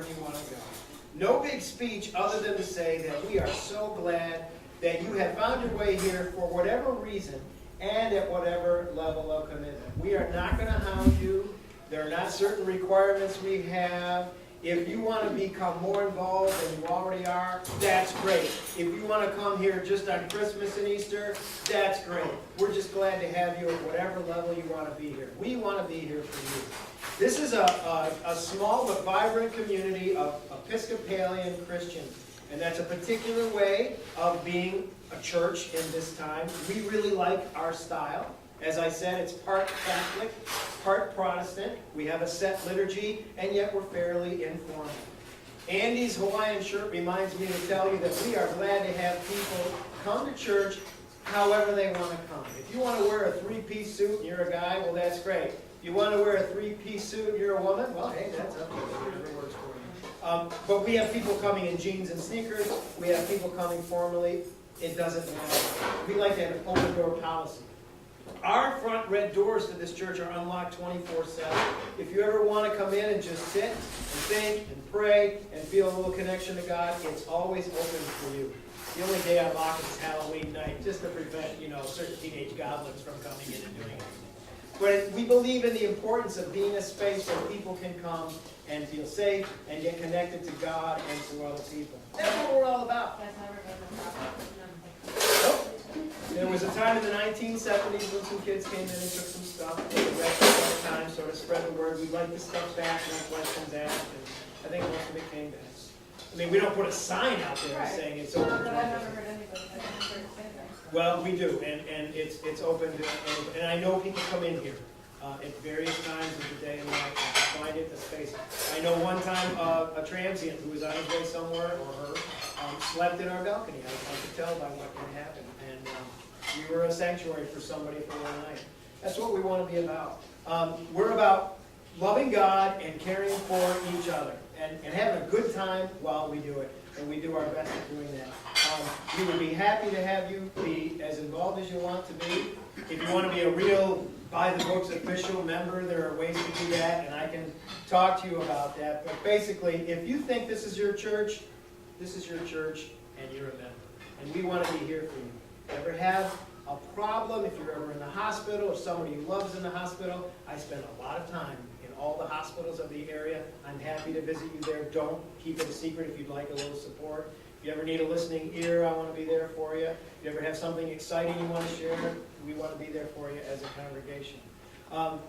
you want to go. No big speech other than to say that we are so glad that you have found your way here for whatever reason and at whatever level of commitment. We are not going to hound you. There are not certain requirements we have. If you want to become more involved than you already are, that's great. If you want to come here just on Christmas and Easter, that's great. We're just glad to have you at whatever level you want to be here. We want to be here for you. This is a small but vibrant community of Episcopalian Christians. And that's a particular way of being a church in this time. We really like our style. As I said, it's part Catholic, part Protestant. We have a set liturgy, and yet we're fairly informal. Andy's Hawaiian shirt reminds me to tell you that we are glad to have people come to church however they want to come. If you want to wear a three-piece suit and you're a guy, well, that's great. If you want to wear a three-piece suit and you're a woman, well, hey, that's up to you. Whatever works for you. But we have people coming in jeans and sneakers. We have people coming formally. It doesn't matter. We like to have an open door policy. Our front red doors to this church are unlocked 24/7. If you ever want to come in and just sit and think and pray and feel a little connection to God, it's always open for you. The only day I lock it is Halloween night, just to prevent, certain teenage goblins from coming in and doing it. But we believe in the importance of being a space where people can come and feel safe and get connected to God and to other people. That's what we're all about. There was a time in the 1970s when some kids came in and took some stuff. The rest of the time sort of spread the word. We'd like the stuff back, no questions asked. And I think most of it came back. I mean, we don't put a sign out there saying it's open. But I've never heard anybody say that. Well, we do, and it's open to, and I know people come in here at various times of the day and night and find it, the space. I know one time a transient who was on his way somewhere, or her, slept in our balcony. I could tell by what had happened, and we were a sanctuary for somebody for one night. That's what we want to be about. We're about loving God and caring for each other, and having a good time while we do it, and we do our best at doing that. We would be happy to have you be as involved as you want to be. If you want to be a real by-the-books official member, there are ways to do that, and I can talk to you about that. But basically, if you think this is your church, and you're a member. And we want to be here for you. If you ever have a problem, if you're ever in the hospital, or somebody you love is in the hospital, I spend a lot of time in all the hospitals of the area. I'm happy to visit you there. Don't keep it a secret if you'd like a little support. If you ever need a listening ear, I want to be there for you. If you ever have something exciting you want to share, we want to be there for you as a congregation.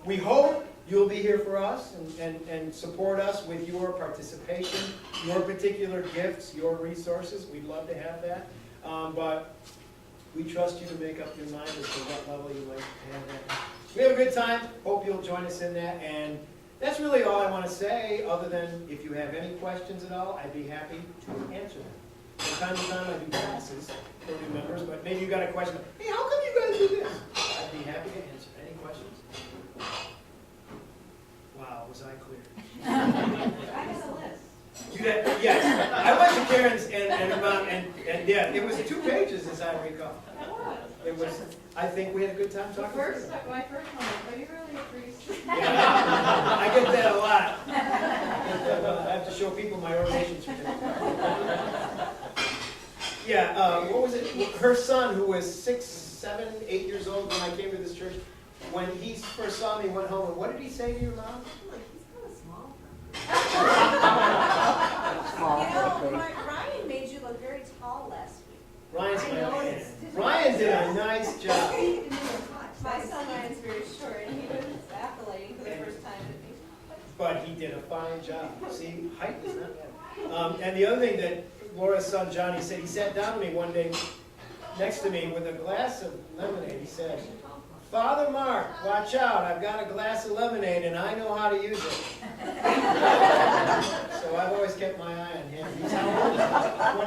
We hope you'll be here for us and support us with your participation, your particular gifts, your resources. We'd love to have that. But we trust you to make up your mind as to what level you like to have that. We have a good time. Hope you'll join us in that. And that's really all I want to say, other than if you have any questions at all, I'd be happy to answer them. From time to time I do classes for new members, but maybe you got a question. Hey, how come you guys do this? I'd be happy to answer. Any questions? Wow, was I clear? I got a list. You did? Yes. I went to Karen's and yeah, it was 2 pages as I recall. It was. I think we had a good time talking. My first one, are you really a priest? Yeah, I get that a lot. I have to show people my ordination certificate. Yeah, what was it? Her son, who was 6, 7, 8 years old when I came to this church, when he first saw me, went home, and what did he say to your mom? He's kind of small. Ryan made you look very tall last week. Ryan's my man. Ryan did a nice job. My son Ryan's very short, and he was accolading for the first time with me. But he did a fine job. See, height is not bad. And the other thing that Laura's son Johnny said, he sat down with me one day next to me with a glass of lemonade. He said, "Father Mark, watch out, I've got a glass of lemonade and I know how to use it." So I've always kept my eye on him. He's how old?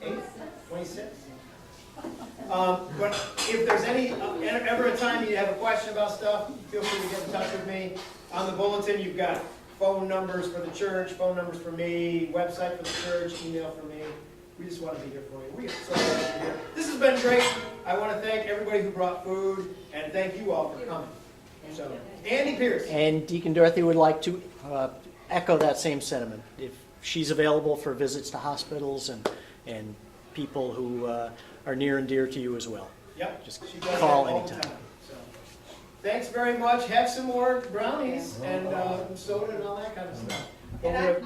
28? 26? But if there's ever a time you have a question about stuff, feel free to get in touch with me. On the bulletin you've got phone numbers for the church, phone numbers for me, website for the church, email for me. We just want to be here for you. We are so glad you're here. This has been great. I want to thank everybody who brought food, and thank you all for coming. So, Andy Pierce. And Deacon Dorothy would like to echo that same sentiment. If she's available for visits to hospitals and people who are near and dear to you as well. Yep, Just she does call that all the anytime. time, so. Thanks very much. Have some more brownies and soda and all that kind of stuff. But And we're-